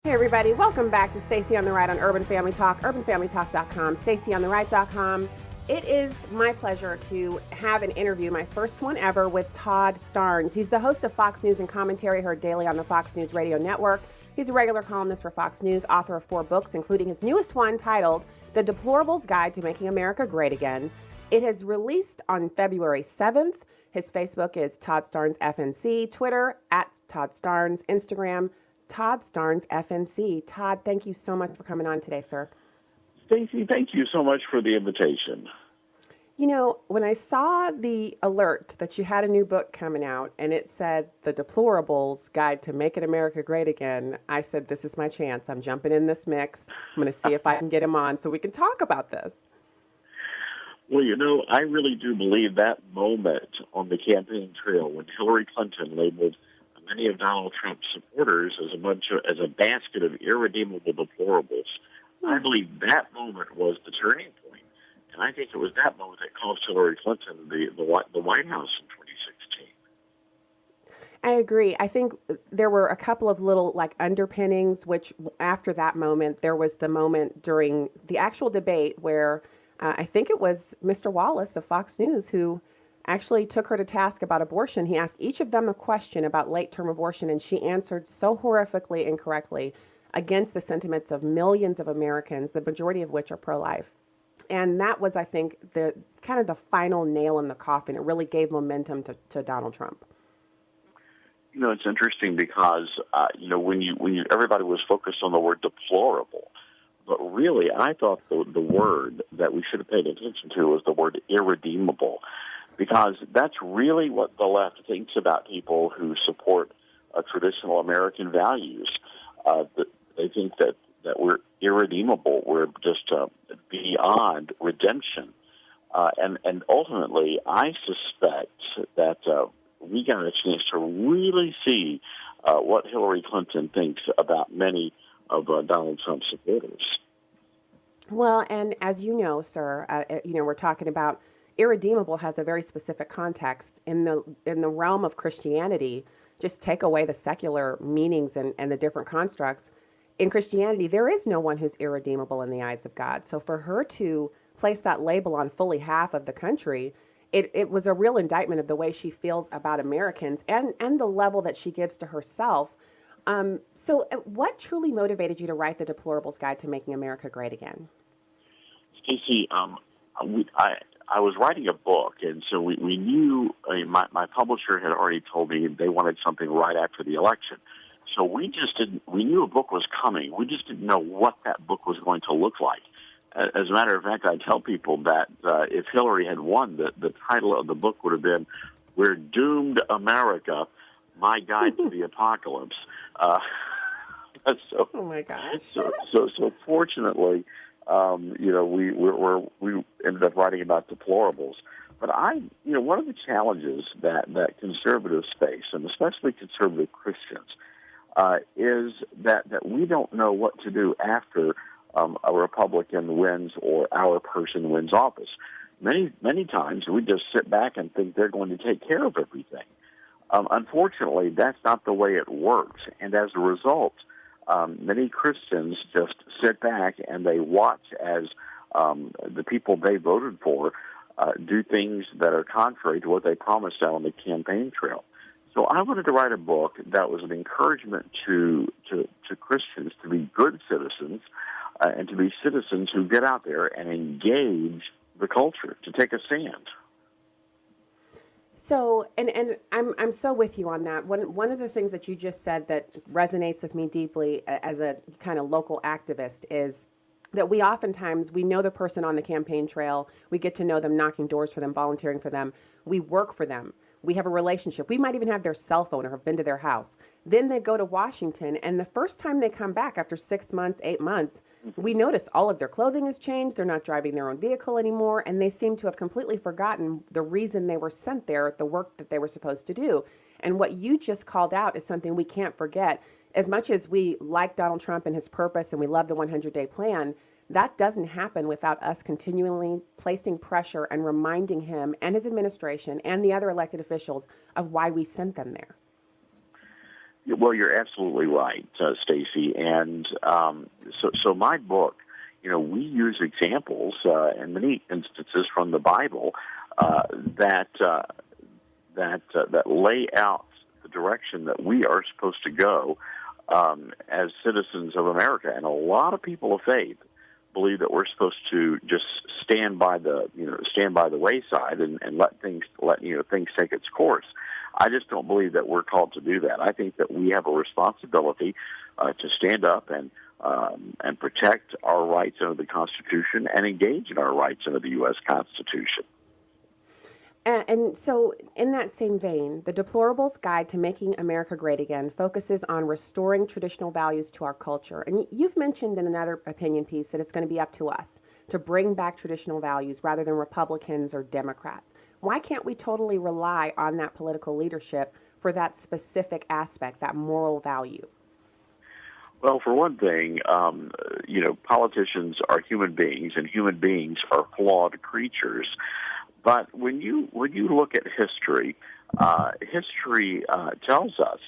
Hey everybody, welcome back to Stacy on the Right on Urban Family Talk, urbanfamilytalk.com, stacyontheright.com. It is my pleasure to have an interview, my first one ever, with Todd Starnes. He's the host of Fox News and Commentary, heard daily on the Fox News radio network. He's a regular columnist for Fox News, author of 4 books, including his newest one titled The Deplorables Guide to Making America Great Again. It is released on February 7th. His Facebook is Todd Starnes FNC, Twitter at Todd Starnes, Instagram Todd Starnes FNC. Todd, thank you so much for coming on today, sir. Stacy, thank you so much for the invitation. You know, when I saw the alert that you had a new book coming out and it said The Deplorables Guide to Making America Great Again, I said, this is my chance. I'm jumping in this mix. I'm going to see if I can get him on so we can talk about this. Well, you know, I really do believe that moment on the campaign trail when Hillary Clinton labeled many of Donald Trump's supporters as a basket of irredeemable deplorables. I believe that moment was the turning point, and I think it was that moment that cost Hillary Clinton the White House in 2016. I agree. I think there were a couple of little underpinnings, which after that moment, there was the moment during the actual debate where I think it was Mr. Wallace of Fox News who actually took her to task about abortion. He asked each of them a question about late-term abortion, and she answered so horrifically incorrectly against the sentiments of millions of Americans, the majority of which are pro-life. And that was, I think, the kind of the final nail in the coffin. It really gave momentum to Donald Trump. You know, it's interesting because when everybody was focused on the word deplorable, but really, I thought the word that we should have paid attention to was the word irredeemable. Because that's really what the left thinks about people who support traditional American values. They think that we're irredeemable, we're just beyond redemption. And ultimately, I suspect that we got a chance to really see what Hillary Clinton thinks about many of Donald Trump's supporters. Well, and as you know, sir, we're talking about irredeemable has a very specific context in the realm of Christianity. Just take away the secular meanings and the different constructs. In Christianity, there is no one who's irredeemable in the eyes of God. So for her to place that label on fully half of the country, it was a real indictment of the way she feels about Americans and the level that she gives to herself. So what truly motivated you to write The Deplorables Guide to Making America Great Again? Stacy, I was writing a book, and so we knew, my publisher had already told me they wanted something right after the election. So we knew a book was coming. We just didn't know what that book was going to look like. As a matter of fact, I tell people that if Hillary had won, the title of the book would have been, We're Doomed America, My Guide to the Apocalypse. Oh my gosh. So fortunately, we ended up writing about deplorables. But one of the challenges that conservative space, and especially conservative Christians, is that we don't know what to do after a Republican wins or our person wins office. Many times we just sit back and think they're going to take care of everything. Unfortunately, that's not the way it works. And as a result, many Christians just sit back and they watch as the people they voted for do things that are contrary to what they promised out on the campaign trail. So I wanted to write a book that was an encouragement to Christians to be good citizens and to be citizens who get out there and engage the culture, to take a stand. So, and I'm so with you on that. One of the things that you just said that resonates with me deeply as a kind of local activist is that we oftentimes, we know the person on the campaign trail, we get to know them, knocking doors for them, volunteering for them, we work for them, we have a relationship, we might even have their cell phone or have been to their house. Then they go to Washington, and the first time they come back after 6 months, 8 months, we notice all of their clothing has changed, they're not driving their own vehicle anymore, and they seem to have completely forgotten the reason they were sent there, the work that they were supposed to do. And what you just called out is something we can't forget. As much as we like Donald Trump and his purpose and we love the 100-day plan, that doesn't happen without us continually placing pressure and reminding him and his administration and the other elected officials of why we sent them there. Well, you're absolutely right, Stacy. And so my book, we use examples in many instances from the Bible that lay out the direction that we are supposed to go as citizens of America. And a lot of people of faith believe that we're supposed to just stand by the wayside and let things take its course. I just don't believe that we're called to do that. I think that we have a responsibility to stand up and protect our rights under the Constitution and engage in our rights under the U.S. Constitution. And so, in that same vein, the Deplorable's Guide to Making America Great Again focuses on restoring traditional values to our culture. And you've mentioned in another opinion piece that it's going to be up to us to bring back traditional values rather than Republicans or Democrats. Why can't we totally rely on that political leadership for that specific aspect, that moral value? Well, for one thing, politicians are human beings, and human beings are flawed creatures. But when you look at history, history tells us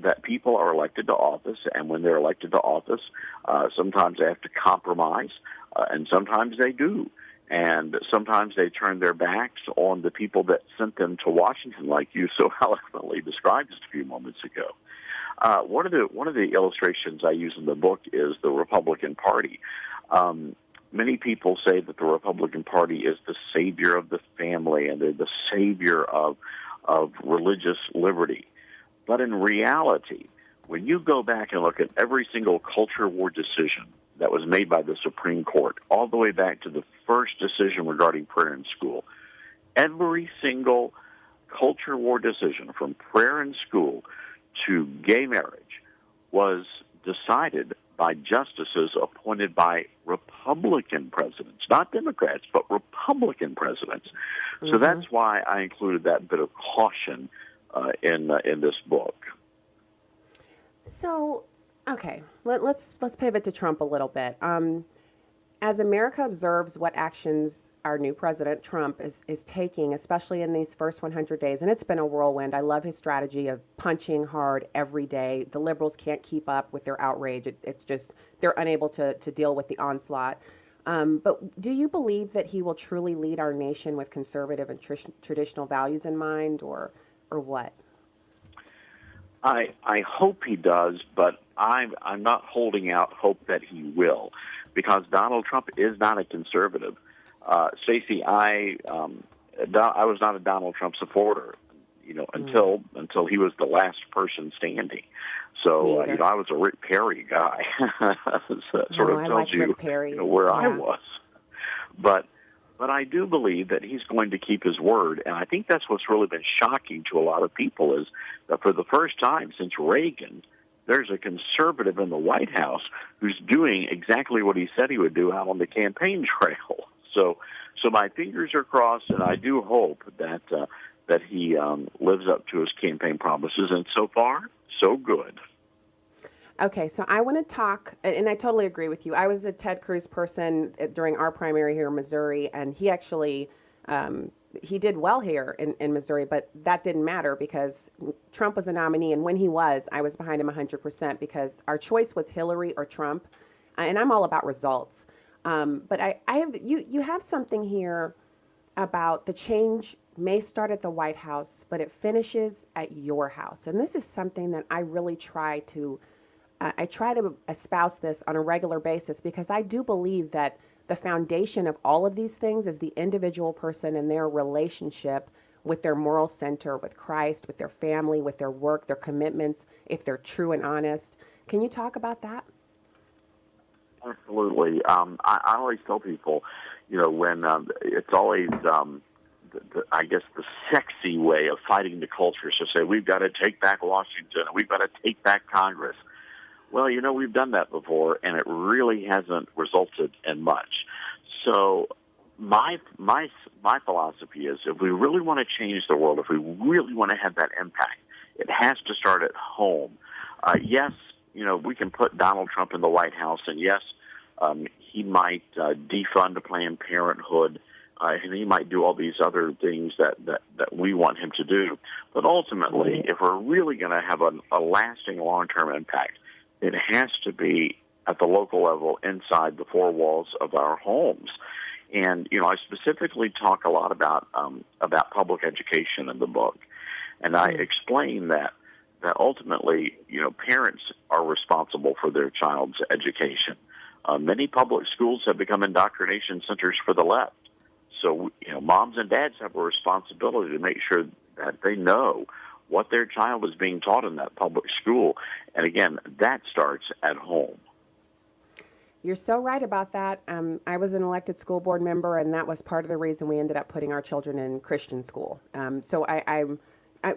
that people are elected to office, and when they're elected to office, sometimes they have to compromise, and sometimes they do. And sometimes they turn their backs on the people that sent them to Washington, like you so eloquently described just a few moments ago. One of the illustrations I use in the book is the Republican Party. Many people say that the Republican Party is the savior of the family and they're the savior of religious liberty. But in reality, when you go back and look at every single culture war decision that was made by the Supreme Court, all the way back to the first decision regarding prayer in school, every single culture war decision from prayer in school to gay marriage was decided by justices appointed by Republican presidents, not Democrats, but Republican presidents. Mm-hmm. So that's why I included that bit of caution in this book. So, okay, let's pivot to Trump a little bit. As America observes what actions our new president, Trump, is taking, especially in these first 100 days, and it's been a whirlwind. I love his strategy of punching hard every day. The liberals can't keep up with their outrage. It's just they're unable to deal with the onslaught. But do you believe that he will truly lead our nation with conservative and traditional values in mind, or what? I hope he does, but I'm not holding out hope that he will, because Donald Trump is not a conservative. Stacy, I was not a Donald Trump supporter, until he was the last person standing. So, I was a Rick Perry guy. Sort of tells you, where I was. But I do believe that he's going to keep his word, and I think that's what's really been shocking to a lot of people is that for the first time since Reagan, there's a conservative in the White House who's doing exactly what he said he would do out on the campaign trail. So my fingers are crossed, and I do hope that he lives up to his campaign promises. And so far, so good. Okay, so I want to talk, and I totally agree with you. I was a Ted Cruz person during our primary here in Missouri, and he actually he did well here in Missouri, but that didn't matter because Trump was the nominee, and when he was, I was behind him 100% because our choice was Hillary or Trump, and I'm all about results. But I have you have something here about the change may start at the White House, but it finishes at your house, and this is something that I really try to espouse this on a regular basis because I do believe that the foundation of all of these things is the individual person and their relationship with their moral center, with Christ, with their family, with their work, their commitments, if they're true and honest. Can you talk about that? Absolutely. I always tell people, when it's always, I guess, the sexy way of fighting the culture. So say, we've got to take back Washington, we've got to take back Congress. Well, we've done that before, and it really hasn't resulted in much. So my philosophy is if we really want to change the world, if we really want to have that impact, it has to start at home. Yes, we can put Donald Trump in the White House, and yes, he might defund Planned Parenthood and he might do all these other things that we want him to do. But ultimately, if we're really going to have a lasting long-term impact, it has to be at the local level inside the four walls of our homes. And, I specifically talk a lot about public education in the book. And I explain that ultimately, parents are responsible for their child's education. Many public schools have become indoctrination centers for the left. So, moms and dads have a responsibility to make sure that they know what their child is being taught in that public school. And again, that starts at home. You're so right about that. I was an elected school board member, and that was part of the reason we ended up putting our children in Christian school. So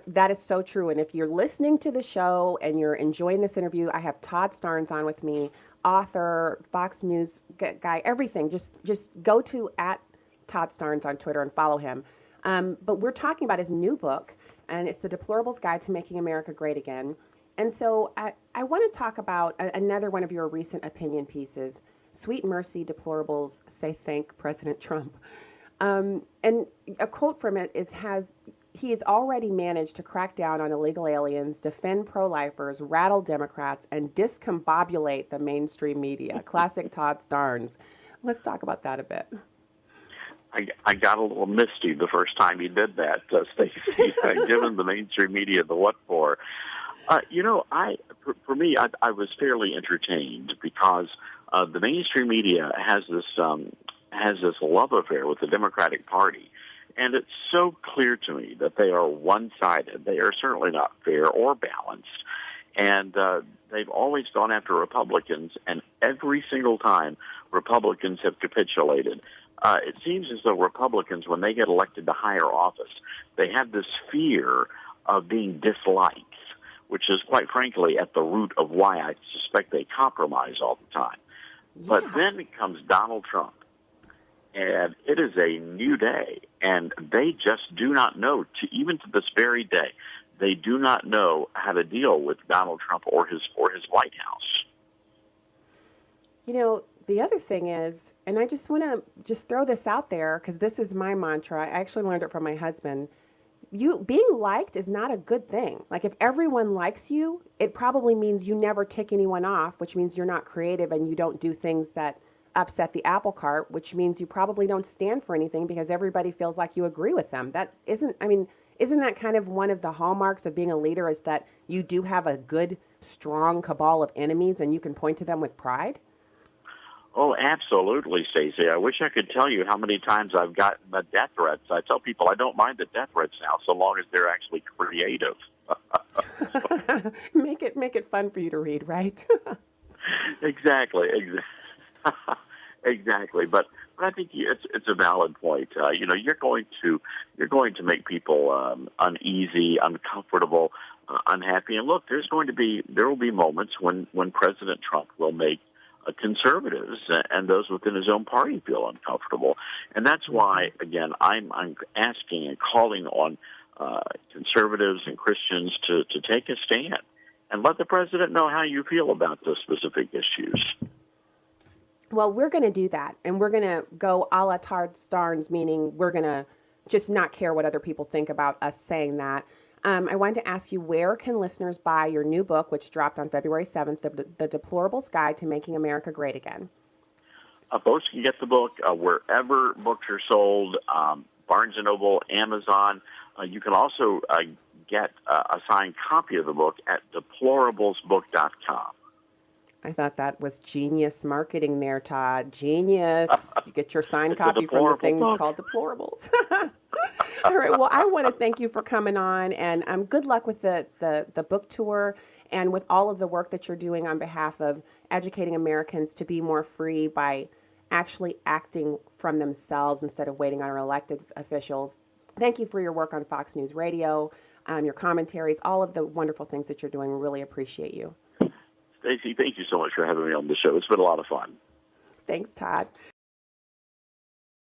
that is so true. And if you're listening to the show and you're enjoying this interview, I have Todd Starnes on with me, author, Fox News guy, everything. Just go to @Todd Starnes on Twitter and follow him. But we're talking about his new book, and it's The Deplorables Guide to Making America Great Again. And so I want to talk about another one of your recent opinion pieces, Sweet Mercy, Deplorables Say Thank President Trump. And a quote from it he has already managed to crack down on illegal aliens, defend pro-lifers, rattle Democrats, and discombobulate the mainstream media. Classic Todd Starnes. Let's talk about that a bit. I got a little misty the first time he did that, Stacy, given the mainstream media the what for. For me, I was fairly entertained because the mainstream media has this love affair with the Democratic Party, and it's so clear to me that they are one-sided. They are certainly not fair or balanced, and they've always gone after Republicans, and every single time Republicans have capitulated. It seems as though Republicans, when they get elected to higher office, they have this fear of being disliked, which is, quite frankly, at the root of why I suspect they compromise all the time. Yeah. But then comes Donald Trump, and it is a new day, and they just do not know, even to this very day, they do not know how to deal with Donald Trump or his White House. The other thing is, and I just want to throw this out there because this is my mantra. I actually learned it from my husband. Being liked is not a good thing. Like, if everyone likes you, it probably means you never tick anyone off, which means you're not creative and you don't do things that upset the apple cart, which means you probably don't stand for anything because everybody feels like you agree with them. Isn't that kind of one of the hallmarks of being a leader, is that you do have a good, strong cabal of enemies and you can point to them with pride? Oh, absolutely, Stacy. I wish I could tell you how many times I've gotten the death threats. I tell people I don't mind the death threats now, so long as they're actually creative. Make it fun for you to read, right? Exactly. Exactly. But I think it's a valid point. You're going to make people uneasy, uncomfortable, unhappy. And look, there will be moments when President Trump will make conservatives and those within his own party feel uncomfortable. And that's why, again, I'm asking and calling on conservatives and Christians to take a stand and let the president know how you feel about those specific issues. Well, we're going to do that, and we're going to go a la Todd Starnes, meaning we're going to just not care what other people think about us saying that. I wanted to ask you, where can listeners buy your new book, which dropped on February 7th, The Deplorables Guide to Making America Great Again? Folks can get the book wherever books are sold, Barnes & Noble, Amazon. You can also get a signed copy of the book at deplораblesbook.com. I thought that was genius marketing there, Todd. Genius. You get your signed copy from the thing called Deplorables. All right. Well, I want to thank you for coming on, and good luck with the book tour and with all of the work that you're doing on behalf of educating Americans to be more free by actually acting from themselves instead of waiting on our elected officials. Thank you for your work on Fox News Radio, your commentaries, all of the wonderful things that you're doing. We really appreciate you. Stacy, thank you so much for having me on the show. It's been a lot of fun. Thanks, Todd.